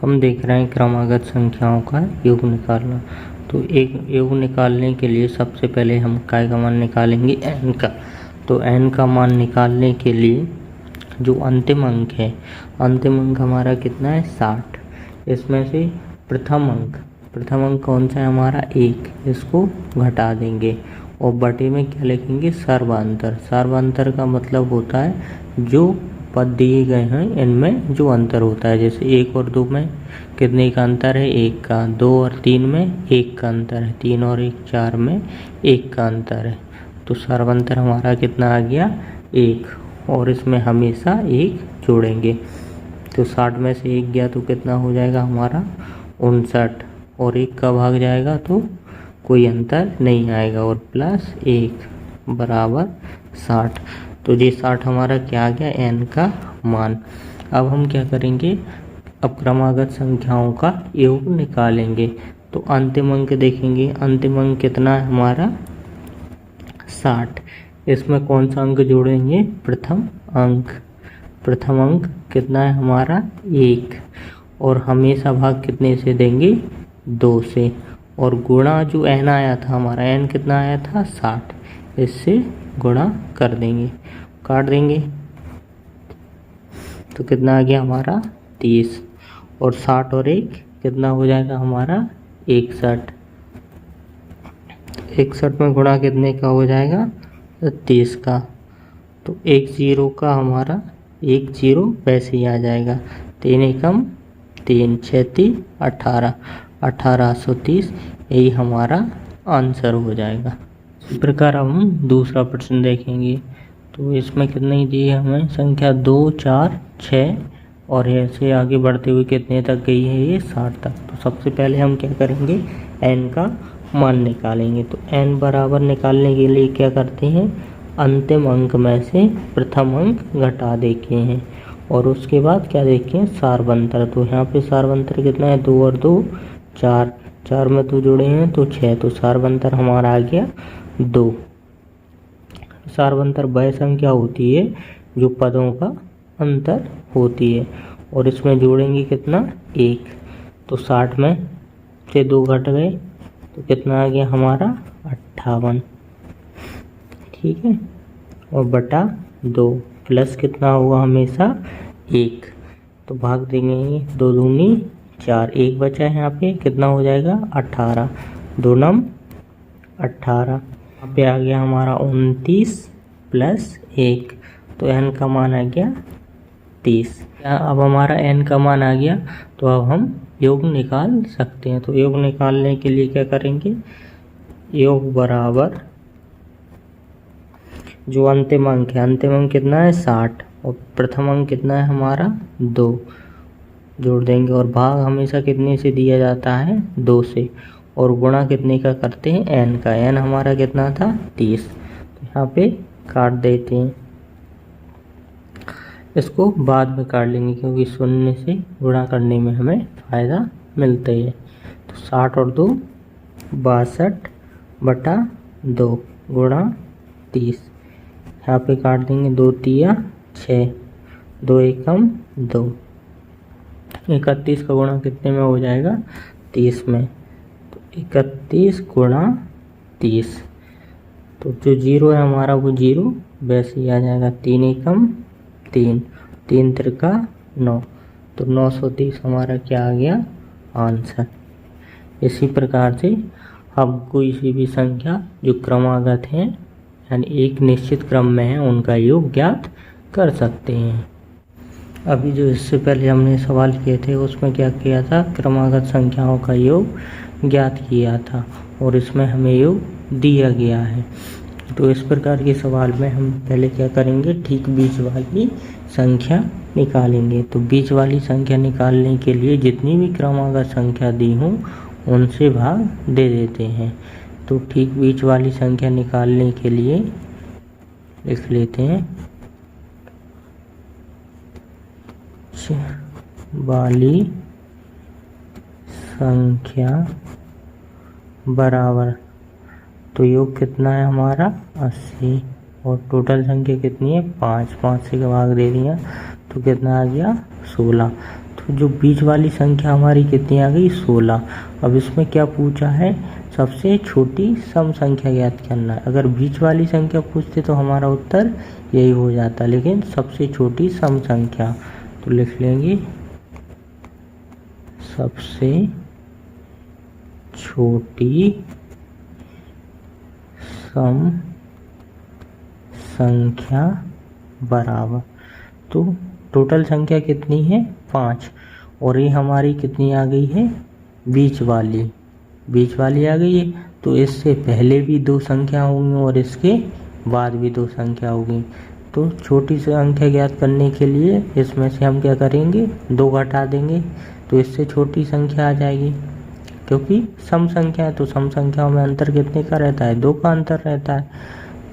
हम देख रहे हैं क्रमागत संख्याओं का योग निकालना। तो एक योग निकालने के लिए सबसे पहले हम काय का मान निकालेंगे, n का। तो n का मान निकालने के लिए जो अंतिम अंक है, अंतिम अंक हमारा कितना है 60। इसमें से प्रथम अंक कौन सा है हमारा 1, इसको घटा देंगे और बटे में क्या लिखेंगे सर्वांतर। सर्वांतर का मतलब होता है जो पद दिए गए हैं इनमें जो अंतर होता है। जैसे 1 और 2 में कितने का अंतर है 1 का, 2 और 3 में 1 का अंतर है, 3 और 1 4 में 1 का अंतर है। तो सर्वांतर हमारा कितना आ गया 1, और इसमें हमेशा 1 जोड़ेंगे। तो 60 में से 1 गया तो कितना हो जाएगा हमारा 59, और 1 का भाग जाएगा तो कोई अंतर नहीं आएगा, और प्लस 1 बराबर 60। तो ये 60 हमारा क्या आ गया n का मान। अब हम क्या करेंगे, अब क्रमागत संख्याओं का योग निकालेंगे। तो अंतिम अंक देखेंगे, अंतिम अंक कितना है हमारा 60। इसमें कौन सा अंक जोड़ेंगे प्रथम अंक कितना है हमारा 1, और हमेशा भाग कितने से देंगे 2 से, और गुणा जो n आया था हमारा n कितना आया था 60, इससे गुणा कर देंगे, काट देंगे। तो कितना आ गया हमारा 30, और 60 और 1 कितना हो जाएगा हमारा 61। 61 में गुणा कितने का हो जाएगा 30 का। तो 1 0 का हमारा 1 0 वैसे ही आ जाएगा। 3 एकम 3, 6 3 18, 1830 यही हमारा आंसर हो जाएगा। इस प्रकार अब हम दूसरा प्रश्न देखेंगे। तो इसमें कितनी दी है हमें संख्या 2 4 6, और ऐसे आगे बढ़ते हुए कितने तक गई है ये 60 तक। तो सबसे पहले हम क्या करेंगे n का मान निकालेंगे। तो n बराबर निकालने के लिए क्या करते हैं, अंतिम अंक में से प्रथम अंक घटा देते हैं, और उसके बाद क्या देखें सार्वंतर। तो यहाँ पे सार्वंतर कितना है 2 और 2 4, 4 में 2 जोड़े हैं तो 6, तो सार्वंतर हमारा आ गया 2। सार्वंतर वह संख्या होती है जो पदों का अंतर होती है, और इसमें जोड़ेंगे कितना 1। तो 60 में से 2 घट गए तो कितना आ गया हमारा 58, ठीक है, और बटा 2 प्लस कितना होगा हमेशा 1। तो भाग देंगे 2 दूनी 4, 1 बचा है यहाँ पे कितना हो जाएगा 18, 2 नम 18। यहाँ पे आ गया हमारा 29 प्लस 1, तो n का मान आ गया 30। अब हमारा n का मान आ गया, तो अब हम योग निकाल सकते हैं। तो योग निकालने के लिए क्या करेंगे, योग बराबर जो अंतिम अंक है, अंतिम अंक कितना है 60, और प्रथम अंक कितना है हमारा 2, जोड़ देंगे, और भाग हमेशा कितने से दिया जाता है 2 से, और गुणा कितने का करते हैं n का। n हमारा कितना था 30, तो यहाँ पे काट देते हैं, इसको बाद में काट लेंगे क्योंकि शून्य से गुणा करने में हमें फ़ायदा मिलता है। तो 60 और 2 62 बटा 2 गुणा 30, यहाँ पे काट देंगे 2 3 6, 2 एकम 2, 31 का गुणा कितने में हो जाएगा 30 में। तो 31 गुणा 30, तो जो 0 है हमारा वो 0 वैसे ही आ जाएगा। 3 एकम 3, 3 त्रिका 9, तो 930 हमारा क्या आ गया आंसर। इसी प्रकार से हम कोई सी भी संख्या जो क्रमागत है यानी एक निश्चित क्रम में है उनका योग ज्ञात कर सकते हैं। अभी जो इससे पहले हमने सवाल किए थे उसमें क्या किया था, क्रमागत संख्याओं का योग ज्ञात किया था, और इसमें हमें योग दिया गया है। तो इस प्रकार के सवाल में हम पहले क्या करेंगे, ठीक बीच वाली संख्या निकालेंगे। तो बीच वाली संख्या निकालने के लिए जितनी भी क्रमागत संख्या दी हों उनसे भाग दे देते हैं। तो ठीक बीच वाली संख्या निकालने के लिए लिख लेते हैं वाली संख्या बराबर, तो योग कितना है हमारा 80, और टोटल संख्या कितनी है 5, 5 से भाग दे दिया तो कितना आ गया 16। तो जो बीच वाली संख्या हमारी कितनी आ गई 16। अब इसमें क्या पूछा है, सबसे छोटी सम संख्या ज्ञात करना है। अगर बीच वाली संख्या पूछते तो हमारा उत्तर यही हो जाता, लेकिन सबसे छोटी सम संख्या, तो लिख लेंगे सबसे छोटी सम संख्या बराबर, तो टोटल संख्या कितनी है 5, और ये हमारी कितनी आ गई है बीच वाली आ गई है। तो इससे पहले भी 2 संख्या होंगी और इसके बाद भी 2 संख्या होगी। तो छोटी संख्या ज्ञात करने के लिए इसमें से हम क्या करेंगे, 2 घटा देंगे, तो इससे छोटी संख्या आ जाएगी। क्योंकि सम संख्या है तो सम संख्याओं में अंतर कितने का रहता है, 2 का अंतर रहता है,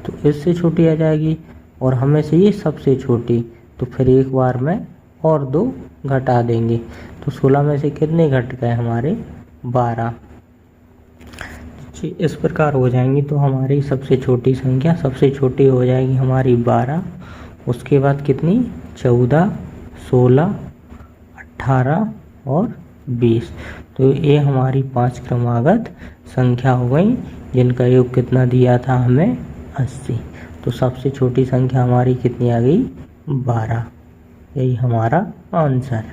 तो इससे छोटी आ जाएगी। और हमें चाहिए सबसे छोटी, तो फिर एक बार में और 2 घटा देंगे, तो 16 में से कितने घट गए हमारे 12। इस प्रकार हो जाएंगी। तो हमारी सबसे छोटी संख्या सबसे छोटी हो जाएगी हमारी 12, उसके बाद कितनी 14, 16, 18 और 20। तो ये हमारी 5 क्रमागत संख्या हो गई, जिनका योग कितना दिया था हमें 80। तो सबसे छोटी संख्या हमारी कितनी आ गई 12। यही हमारा आंसर।